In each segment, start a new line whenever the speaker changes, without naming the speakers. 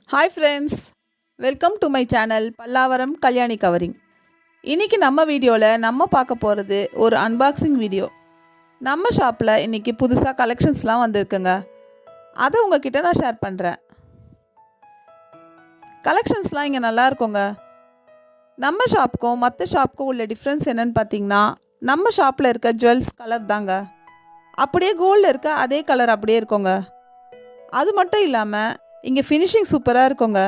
Hi friends, welcome to my channel Pallavaram Kalyani covering. இன்னைக்கு நம்ம வீடியோல நம்ம பார்க்க போறது ஒரு அன்பாக்சிங் வீடியோ. நம்ம ஷாப்ல இன்னைக்கு புதுசா கலெக்ஷன்ஸ்லாம் வந்திருக்குங்க. அதை உங்ககிட்ட நான் ஷேர் பண்றேன். கலெக்ஷன்ஸ்லாம் இங்க நல்லா இருக்குங்க. நம்ம ஷாப்புக்கும் மற்ற ஷாப்புக்கும் உள்ள டிஃப்ரென்ஸ் என்னன்னு பார்த்தீங்கன்னா, நம்ம ஷாப்ல இருக்க ஜுவல்ஸ் கலர் தாங்க. அப்படியே கோல்டில் இருக்க அதே கலர் அப்படியே இருக்குங்க. அது மட்டும் இல்லாமல் இங்கே ஃபினிஷிங் சூப்பராக இருக்குங்க.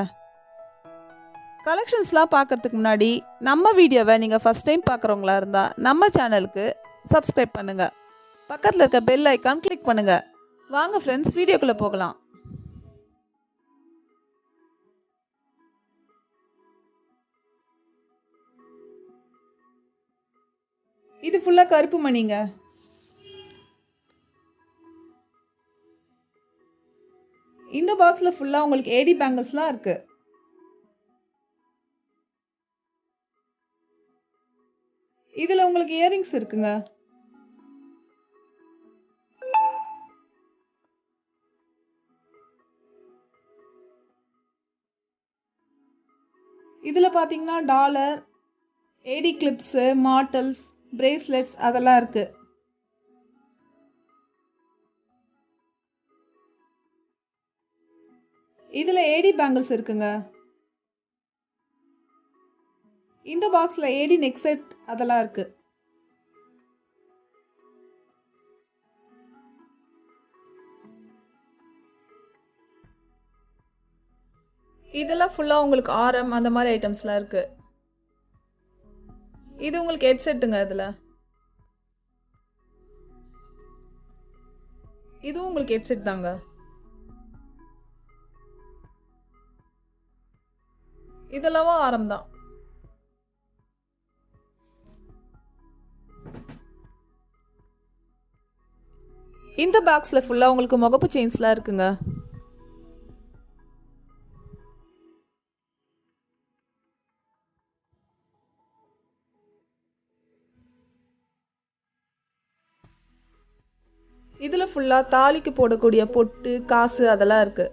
கலெக்ஷன்ஸ்லாம் பார்க்குறதுக்கு முன்னாடி நம்ம வீடியோவை நீங்கள் ஃபஸ்ட் டைம் பார்க்குறவங்களா இருந்தால் நம்ம சேனலுக்கு சப்ஸ்கிரைப் பண்ணுங்கள். பக்கத்தில் இருக்க பெல் ஐக்கான் கிளிக் பண்ணுங்கள். வாங்க ஃப்ரெண்ட்ஸ், வீடியோக்குள்ளே போகலாம். இது ஃபுல்லாக கருப்பு மணிங்க. இந்த பாக்ஸில் ஃபுல்லாக உங்களுக்கு ஏடி பேங்கிள்ஸ்லாம் இருக்கு. இதில் உங்களுக்கு இயரிங்ஸ் இருக்குங்க. இதில் பார்த்தீங்கன்னா டாலர், ஏடி கிளிப்ஸு, மாட்டல்ஸ், பிரேஸ்லெட்ஸ் அதெல்லாம் இருக்கு. இதில் ஏடி பேங்கிள்ஸ் இருக்குங்க. இந்த பாக்ஸில் ஏடி நெக் செட் அதெல்லாம் இருக்கு. இதெல்லாம் ஃபுல்லாக உங்களுக்கு ஆரம் அந்த மாதிரி ஐட்டம்ஸ்லாம் இருக்கு. இது உங்களுக்கு ஹெட் செட்டுங்க. இதுவும் உங்களுக்கு ஹெட் செட் தாங்க. இதெல்லாம் ஆரம் தான். இந்த பாக்ஸ்ல ஃபுல்லா உங்களுக்கு முகப்பு செயின்ஸ்லாம் இருக்குங்க. இதுல ஃபுல்லா தாலிக்கு போடக்கூடிய பொட்டு, காசு அதெல்லாம் இருக்கு.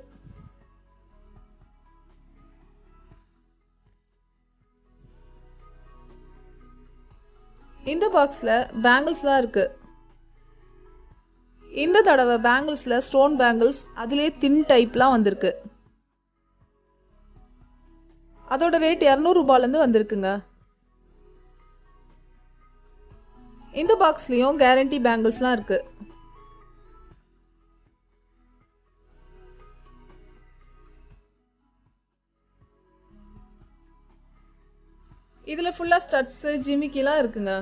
இந்த பாக்ஸ்ல பேங்கிள்ஸ்லாம் இருக்கு. இந்த தடவை பேங்கிள்ஸ்ல ஸ்டோன் பேங்கிள்ஸ் அதிலே தின் டைப்லாம் வந்திருக்கு. அதோட ரேட் 200 ரூபாயிலிருந்து வந்திருக்குங்க. இந்த பாக்ஸ்லயும் கேரண்டி பேங்கிள்ஸ்லாம் இருக்கு. இதுல ஃபுல்லா ஸ்டட்ஸ், ஜிமிக்கிலாம் இருக்குங்க.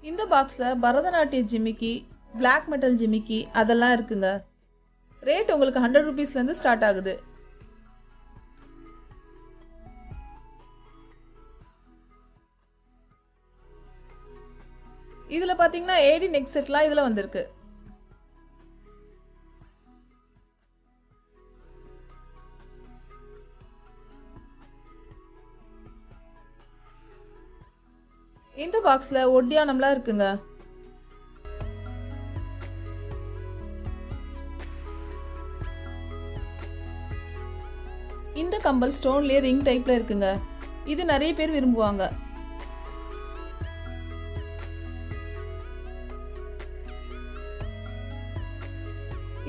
இந்த பாக்ஸ்ல பரதநாட்டிய ஜிமிக்கி, பிளாக் மெட்டல் ஜிமிக்கி அதெல்லாம் இருக்குங்க. ரேட் உங்களுக்கு 100 ரூபீஸ்ல இருந்து ஸ்டார்ட் ஆகுது. இதுல பாத்தீங்கன்னா ஏடி நெக் செட்லாம் இதுல வந்திருக்கு. இந்த பாக்ஸ்ல ஒட்டியானம்லாம் இருக்குங்க. இந்த கம்பல் ஸ்டோன்லயே ரிங் டைப்ல இருக்குங்க. இது நிறைய பேர் விரும்புவாங்க.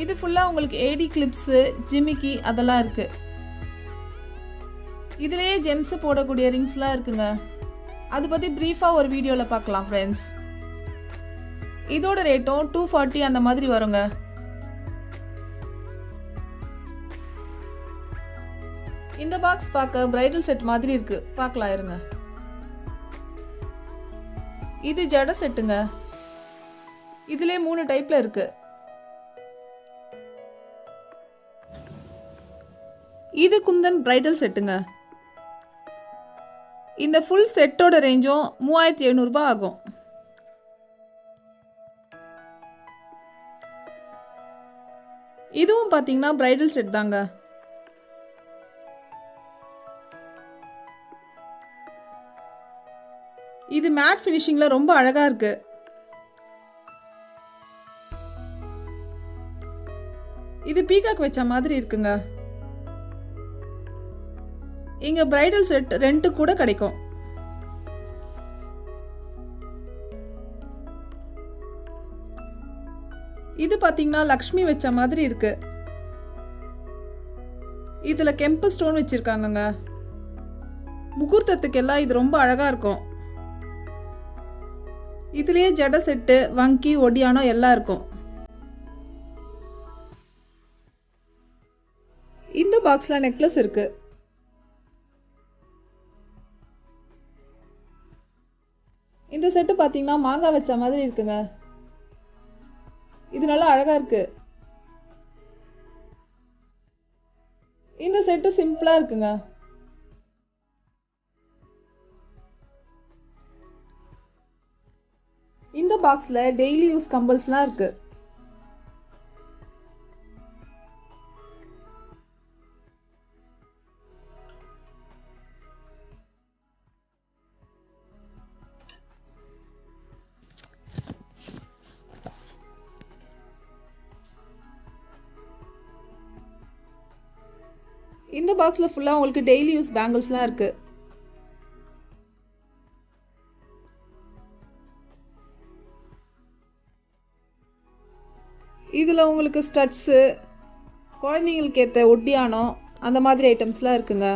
இது ஃபுல்லா உங்களுக்கு ஏடி கிளிப்ஸ், ஜிமிக்கி அதெல்லாம் இருக்கு. இதுலயே ஜென்ஸ் போடக்கூடிய ரிங்ஸ்லாம் இருக்குங்க. அது பத்தி பிரீஃபா ஒரு வீடியோல பார்க்கலாம் ஃப்ரெண்ட்ஸ். இதோட ரேட்டும் 240 அந்த மாதிரி வருங்க. இந்த பாக்ஸ் பார்க்க பிரைடல் செட் மாதிரி இருக்கு. பார்க்கலாம் இருங்க. இது ஜட செட்டுங்க. இதுலயே 3 டைப்ல இருக்கு. இது குந்தன் பிரைடல் செட்டுங்க. இந்த ஃபுல் செட்டோட ரேஞ்சும் 3700 ரூபாய் ஆகும். இதுவும் பாத்தீங்கன்னா பிரைடல் செட் தாங்க. இது மேட் ஃபினிஷிங்கில் ரொம்ப அழகாக இருக்கு. இது பீகாக் வச்ச மாதிரி இருக்குங்க. இங்க பிரைடல் செட் ரெண்ட் கூட கிடைக்கும். இது பாத்தீங்கன்னா லக்ஷ்மி வச்ச மாதிரி இருக்கு. இதுல கெம்பு ஸ்டோன் வச்சிருக்காங்கங்க. முகூர்த்தத்துக்கு எல்லாம் இது ரொம்ப அழகா இருக்கும். இதுலயே ஜட செட்டு, வங்கி, ஒடியானம் எல்லாம் இருக்கும். இந்த பாக்ஸ்ல நெக்லஸ் இருக்கு. இந்த செட்டு பாத்தீங்கன்னா மாங்காய் வச்ச மாதிரி இருக்குங்க. இது நல்லா அழகா இருக்கு. இந்த செட்டு சிம்பிளா இருக்குங்க. இந்த பாக்ஸ்ல டெய்லி யூஸ் கம்பல்ஸ்லாம் இருக்கு. இந்த பாக்ஸ்ல ஃபுல்லா உங்களுக்கு டெய்லி யூஸ் பேங்கிள்ஸ்லாம் இருக்கு. இதுல உங்களுக்கு ஸ்டட்ஸ், குழந்தைங்களுக்கு ஏத்த ஒட்டியானம் அந்த மாதிரி ஐட்டம்ஸ்லாம் இருக்குங்க.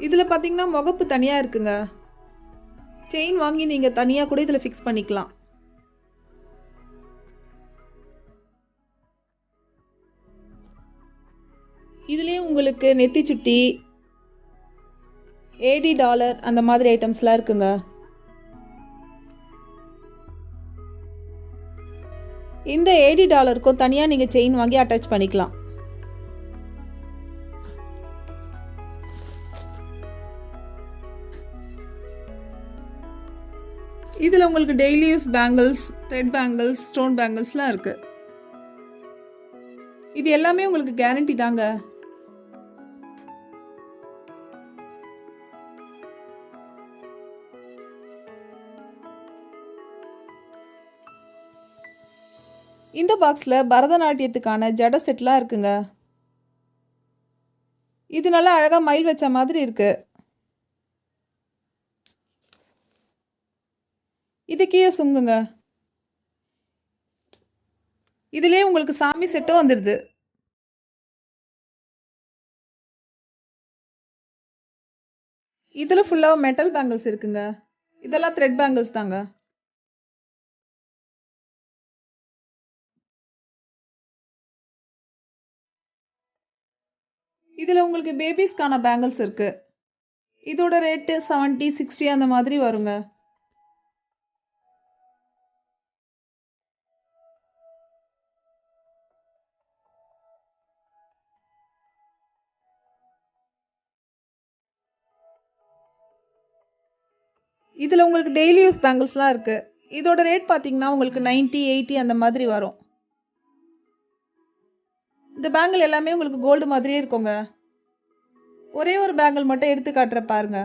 இதுல பாத்தீங்கன்னா முகப்பு தனியா இருக்குங்க. செயின் வாங்கி நீங்க தனியா கூட இதுல ஃபிக்ஸ் பண்ணிக்கலாம். இதுலயே உங்களுக்கு நெத்தி சுட்டி, $80 அந்த மாதிரி ஐட்டம்ஸ்லாம் இருக்குங்க. இந்த $80க்கும் தனியா நீங்க செயின் வாங்கி அட்டாச் பண்ணிக்கலாம். இதுல உங்களுக்கு daily use bangles, thread bangles, stone பேங்கிள்ஸ்லாம் இருக்கு. இது எல்லாமே உங்களுக்கு கேரண்டி தாங்க. இந்த பாக்ஸ்ல பரதநாட்டியத்துக்கான ஜட செட்லாம் இருக்குங்க. இது நல்லா அழகா மயில் வச்ச மாதிரி இருக்கு. இது கீழே சுங்குங்க. இதுலயே உங்களுக்கு சாமி செட்டும் வந்துடுது. இதுல ஃபுல்லா மெட்டல் பேங்கிள்ஸ் இருக்குங்க. இதெல்லாம் த்ரெட் பேங்கிள்ஸ் தாங்க. இதுல உங்களுக்கு பேபிஸ்க்கான பேங்கிள்ஸ் இருக்கு. இதோட ரேட்டு 70, 60 அந்த மாதிரி வருங்க. இதுல உங்களுக்கு டெய்லி யூஸ் பேங்கிள்ஸ்லாம் இருக்கு. இதோட ரேட் பாத்தீங்கன்னா உங்களுக்கு 90, 80 அந்த மாதிரி வரும். இந்த பேங்கிள் எல்லாமே உங்களுக்கு கோல்டு மாதிரியே இருக்குங்க. ஒரே ஒரு பேங்கிள் மட்டும் எடுத்து காட்டுற பாருங்க.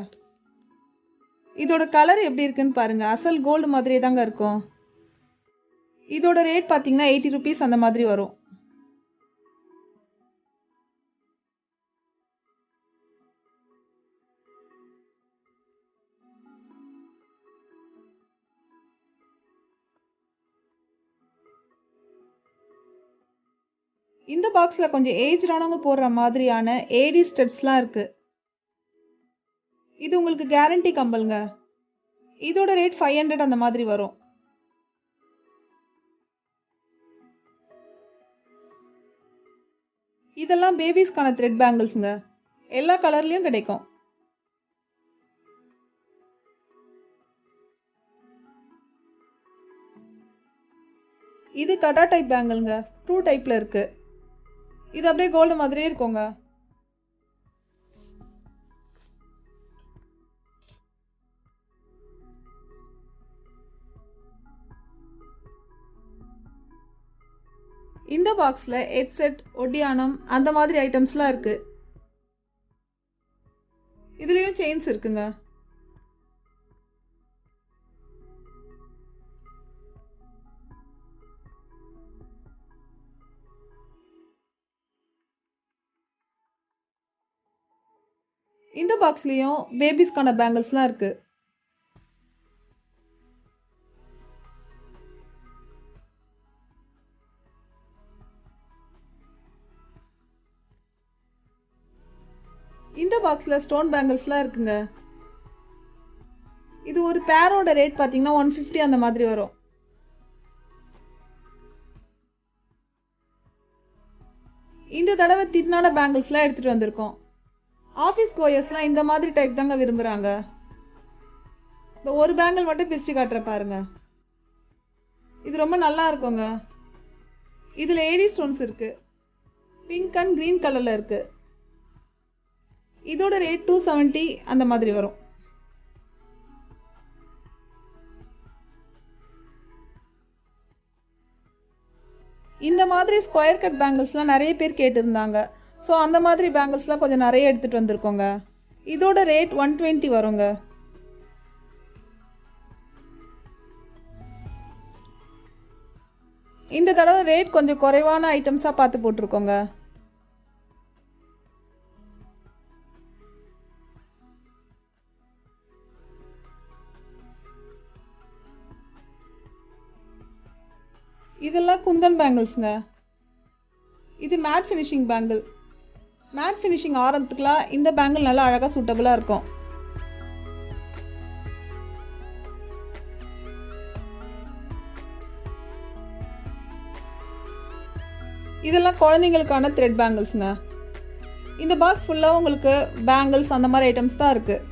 இதோட கலர் எப்படி இருக்குன்னு பாருங்க. அசல் கோல்டு மாதிரியே தாங்க இருக்கும். இதோட ரேட் பாத்தீங்கன்னா ₹80 அந்த மாதிரி வரும். இந்த பாக்ஸ்ல கொஞ்சம் ஏஜ்டானவங்க போடுற மாதிரியான ஏடி ஸ்டட்ஸ்லாம் இருக்கு. இது உங்களுக்கு கேரண்டி கம்பல்ங்க. இதோட ரேட் 500 அந்த மாதிரி வரும். இதெல்லாம் பேபிஸ்க்கான த்ரெட் பேங்கிள்ஸ்ங்க. எல்லா கலர்லயும் கிடைக்கும். இது கடா டைப் பேங்கிள்ங்க. ஸ்க்ரூ டைப்ல இருக்கு. இது அப்படியே கோல்டு மாதிரியே இருக்குங்க. இந்த பாக்ஸில் ஹெட்செட், ஒட்டியானம் அந்த மாதிரி ஐட்டம்ஸ்லாம் இருக்குது. இதுலேயும் செயின்ஸ் இருக்குங்க. இந்த பாக்ஸ்லேயும் பேபிஸ்க்கான பேங்கிள்ஸ்லாம் இருக்குது. இந்த பாக்ஸில் ஸ்டோன் பேங்கிள்ஸ்லாம் இருக்குங்க. இது ஒரு பேரோட ரேட் பார்த்தீங்கன்னா 150 அந்த மாதிரி வரும். இந்த தடவை தின்னான பேங்கிள்ஸ்லாம் எடுத்துகிட்டு வந்திருக்கோம். ஆஃபீஸ் கோயர்ஸ்லாம் இந்த மாதிரி டைப் தாங்க விரும்புகிறாங்க. இந்த ஒரு பேங்கிள் மட்டும் பிரித்து காட்டுற பாருங்க. இது ரொம்ப நல்லா இருக்குங்க. இதில் ஏடி ஸ்டோன்ஸ் இருக்குது. பிங்க் அண்ட் க்ரீன் கலரில் இருக்குது. இதோட ரேட் 270 அந்த மாதிரி வரும். இந்த மாதிரி ஸ்கொயர் கட் பேங்கிள்ஸ்லாம் நிறைய பேர் கேட்டிருந்தாங்க. ஸோ அந்த மாதிரி பேங்கிள்ஸ்லாம் கொஞ்சம் நிறைய எடுத்துகிட்டு வந்திருக்கோங்க. இதோட ரேட் 120 வருங்க. இந்த தடவை ரேட் கொஞ்சம் குறைவான ஐட்டம்ஸாக பார்த்து போட்டிருக்கோங்க. இதெல்லாம் குந்தன் பேங்கிள்ஸுங்க. இது matte finishing bangle. Matte finishing ஆரம்பத்துக்குலாம் இந்த பேங்கிள் நல்லா அழகாக சூட்டபுளாக இருக்கும். இதெல்லாம் குழந்தைங்களுக்கான த்ரெட் பேங்கிள்ஸுங்க. இந்த பாக்ஸ் ஃபுல்லாக உங்களுக்கு பேங்கிள்ஸ் அந்த மாதிரி ஐட்டம்ஸ் தான் இருக்குது.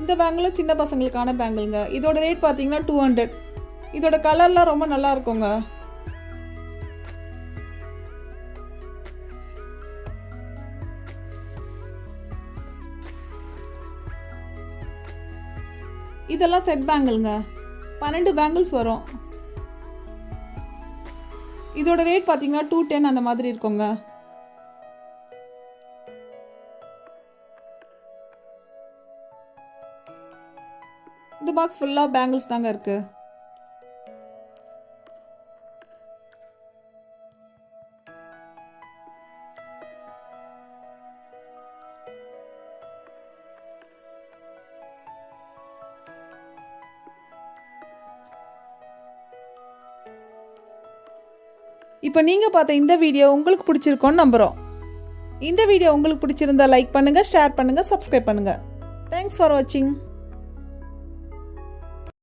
இந்த பேங்கிள் சின்ன பசங்களுக்கான பேங்கிள்ங்க. இதோட ரேட் பார்த்தீங்கன்னா 200. இதோட கலர்லாம் ரொம்ப நல்லா இருக்குங்க. இதெல்லாம் செட் பேங்கிள்ங்க. 12 பேங்கிள்ஸ் வரும். இதோட ரேட் பார்த்தீங்கன்னா 210 அந்த மாதிரி இருக்குங்க. இந்த பாக்ஸ் ஃபுல்லாக பேங்கிள்ஸ் தாங்க இருக்கு. இப்போ நீங்கள் பார்த்த இந்த வீடியோ உங்களுக்கு பிடிச்சிருக்கோன்னு நம்புகிறோம். இந்த வீடியோ உங்களுக்கு பிடிச்சிருந்தா லைக் பண்ணுங்கள், ஷேர் பண்ணுங்கள், சப்ஸ்கிரைப் பண்ணுங்கள். தேங்க்ஸ் ஃபார் வாட்சிங்.